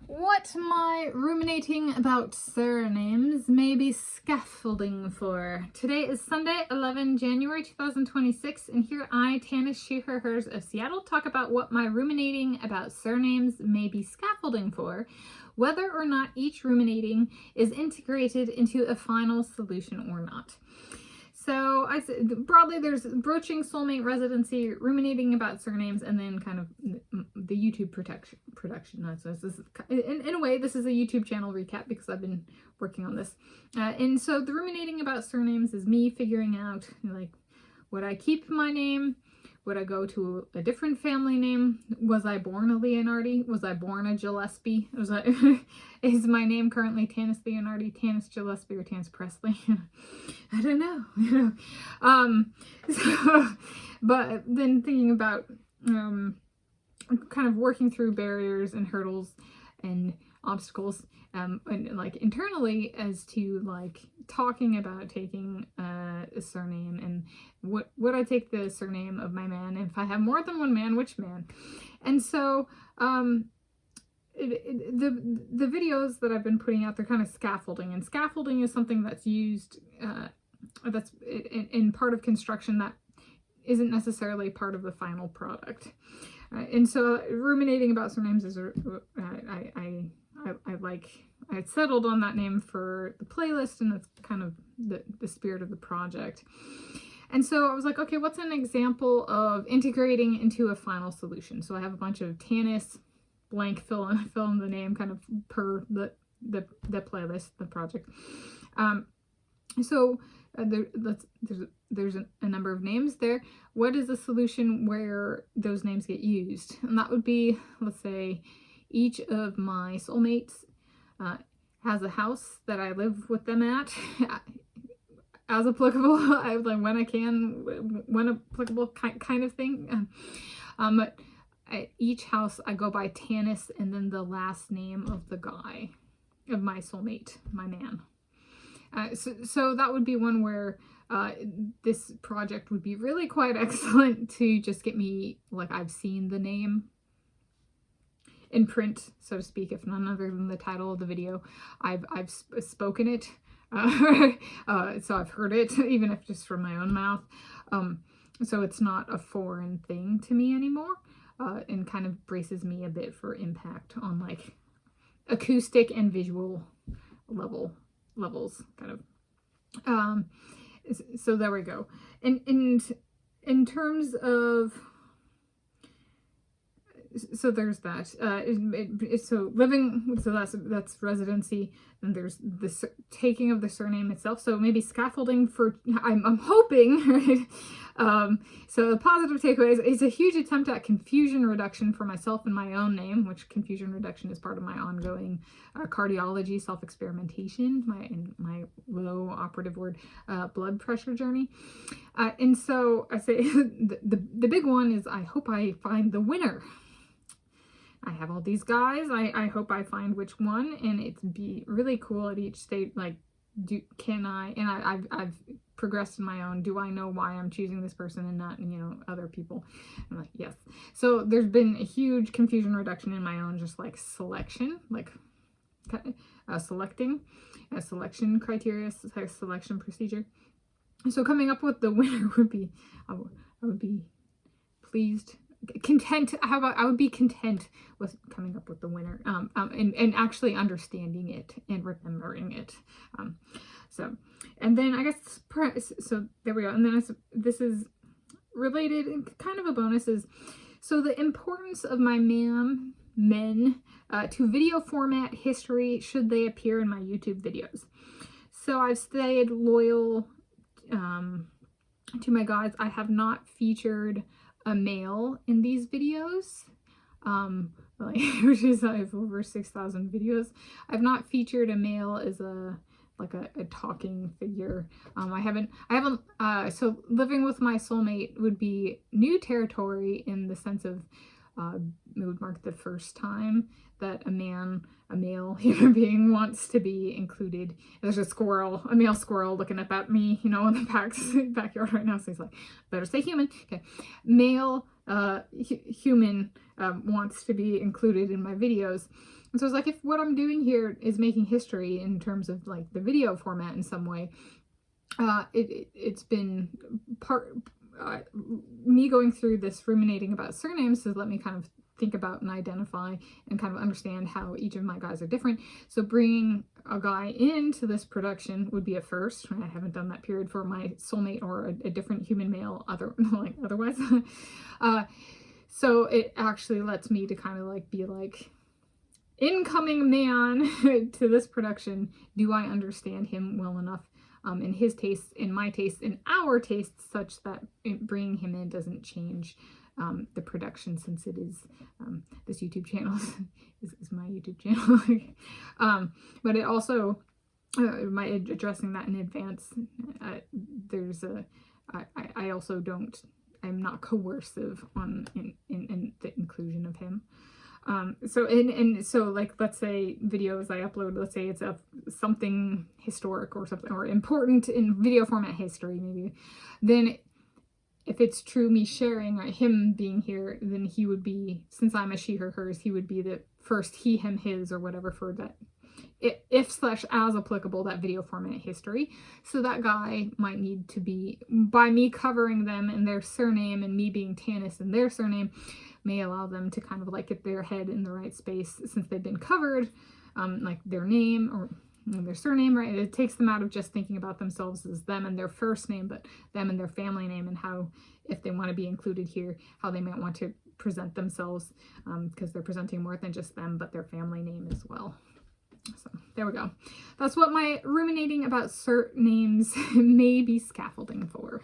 What my ruminating about surnames may be scaffolding for. Today is Sunday, 11 January 2026, and here I, Tanis, she, her, hers of Seattle, talk about what my ruminating about surnames may be scaffolding for, whether or not each ruminating is integrated into a final solution or not. So I said broadly, there's broaching soulmate residency, ruminating about surnames, and then kind of the YouTube production. So this is, in a way, this is a YouTube channel recap because I've been working on this. And so the ruminating about surnames is me figuring out, like, would I keep my name? Would I go to a different family name? Was I born a Leonhardi? Was I born a Gillespie? Is my name currently Tanis Leonhardi, Tanis Gillespie, or Tanis Presley? I don't know. But then thinking about kind of working through barriers and hurdles and obstacles, and like internally as to like talking about taking a surname, and would I take the surname of my man? If I have more than one man, which man? And so the videos that I've been putting out, they're kind of scaffolding, and scaffolding is something that's used that's in part of construction that isn't necessarily part of the final product. And so ruminating about surnames is I had settled on that name for the playlist, and that's kind of the spirit of the project. And so I was like, okay, what's an example of integrating into a final solution? So I have a bunch of Tanis blank, fill in the name kind of per the playlist, the project. There's a number of names there. What is a solution where those names get used? And that would be, let's say, each of my soulmates has a house that I live with them at, as applicable, I like when I can, when applicable, kind of thing. But at each house I go by Tanis and then the last name of the guy, of my soulmate, my man. So that would be one where this project would be really quite excellent to just get me, like, I've seen the name in print, so to speak, if none other than the title of the video. I've spoken it, so I've heard it, even if just from my own mouth. So it's not a foreign thing to me anymore, and kind of braces me a bit for impact on like acoustic and visual levels, kind of. So there we go. And in terms of, so there's that. So living, so that's residency. And there's the taking of the surname itself. So maybe scaffolding for, I'm hoping, right? So the positive takeaway is a huge attempt at confusion reduction for myself and my own name, which confusion reduction is part of my ongoing cardiology self-experimentation, my low operative word, blood pressure journey. And so I say the big one is I hope I find the winner. I have all these guys. I hope I find which one, and it'd be really cool at each stage. Like, I've progressed in my own. Do I know why I'm choosing this person and not, other people? I'm like, yes. So there's been a huge confusion reduction in my own, just like selection, like selecting, a selection criteria, selection procedure. So coming up with the winner would be, I would be pleased. Content. How about I would be content with coming up with the winner, and actually understanding it and remembering it. So, and then I guess, so there we go. And then this is related and kind of a bonus is, so the importance of my men to video format history should they appear in my YouTube videos. So I've stayed loyal to my guides. I have not featured a male in these videos, which is, I have over 6,000 videos. I've not featured a male as a talking figure. I haven't, so living with my soulmate would be new territory in the sense of, it would mark the first time that a male human being wants to be included. There's a male squirrel looking up at me, in the backyard right now. So he's like, better say human. Okay. Male human wants to be included in my videos. And so it's like, if what I'm doing here is making history in terms of like the video format in some way, it's been me going through this ruminating about surnames has let me kind of think about and identify and kind of understand how each of my guys are different. So bringing a guy into this production would be a first. I haven't done that period for my soulmate or a different human male otherwise. So it actually lets me to kind of like be like, incoming man to this production, do I understand him well enough in his tastes, in my tastes, in our tastes, such that bringing him in doesn't change the production, since it is this YouTube channel is my YouTube channel. But it also, my addressing that in advance, I also don't, I'm not coercive on in the inclusion of him. So like, let's say videos I upload, let's say it's something historic or something, or important in video format history maybe, then if it's true me sharing, or him being here, then he would be, since I'm a she, her, hers, he would be the first he, him, his, or whatever for that, if / as applicable, that video format history. So that guy might need to be, by me covering them and their surname and me being Tanis and their surname, may allow them to kind of like get their head in the right space, since they've been covered, like their name or their surname, right? It takes them out of just thinking about themselves as them and their first name, but them and their family name, and how, if they want to be included here, how they might want to present themselves, because they're presenting more than just them, but their family name as well. So there we go. That's what my ruminating about surnames may be scaffolding for.